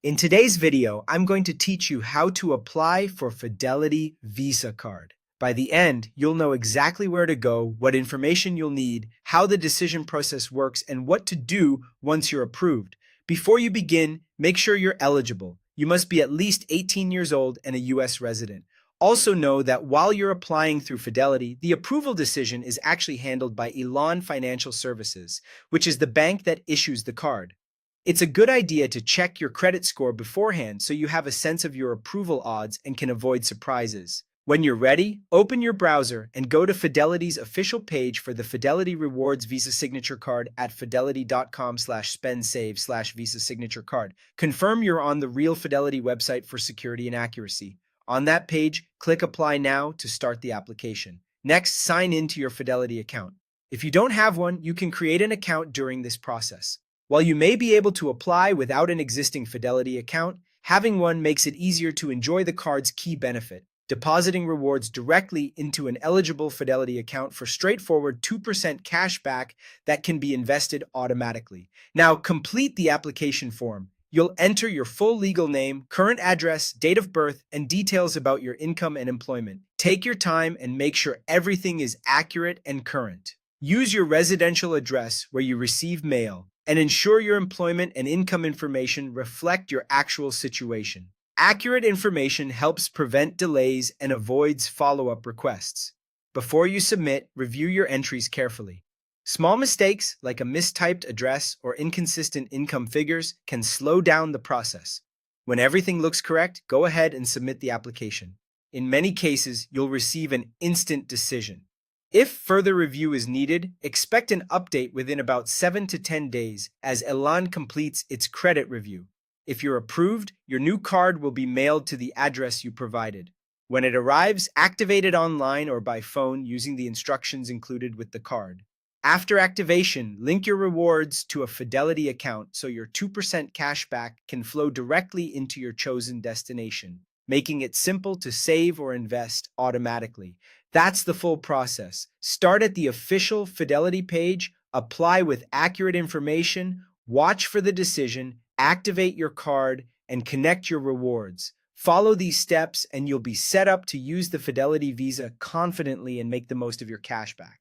In today's video, I'm going to teach you how to apply for Fidelity Visa Card. By the end, you'll know exactly where to go, what information you'll need, how the decision process works, and what to do once you're approved. Before you begin, make sure you're eligible. You must be at least 18 years old and a U.S. resident. Also know that while you're applying through Fidelity, the approval decision is actually handled by Elan Financial Services, which is the bank that issues the card. It's a good idea to check your credit score beforehand so you have a sense of your approval odds and can avoid surprises. When you're ready, open your browser and go to Fidelity's official page for the Fidelity Rewards Visa Signature Card at fidelity.com/spendsave/Visa Signature Card. Confirm you're on the real Fidelity website for security and accuracy. On that page, click Apply Now to start the application. Next, sign in to your Fidelity account. If you don't have one, you can create an account during this process. While you may be able to apply without an existing Fidelity account, having one makes it easier to enjoy the card's key benefit, depositing rewards directly into an eligible Fidelity account for straightforward 2% cash back that can be invested automatically. Now, complete the application form. You'll enter your full legal name, current address, date of birth, and details about your income and employment. Take your time and make sure everything is accurate and current. Use your residential address where you receive mail, and ensure your employment and income information reflect your actual situation. Accurate information helps prevent delays and avoids follow-up requests. Before you submit, review your entries carefully. Small mistakes, like a mistyped address or inconsistent income figures, can slow down the process. When everything looks correct, go ahead and submit the application. In many cases, you'll receive an instant decision. If further review is needed, expect an update within about 7 to 10 days as Elan completes its credit review. If you're approved, your new card will be mailed to the address you provided. When it arrives, activate it online or by phone using the instructions included with the card. After activation, link your rewards to a Fidelity account so your 2% cashback can flow directly into your chosen destination, making it simple to save or invest automatically. That's the full process. Start at the official Fidelity page, apply with accurate information, watch for the decision, activate your card, and connect your rewards. Follow these steps and you'll be set up to use the Fidelity Visa confidently and make the most of your cashback.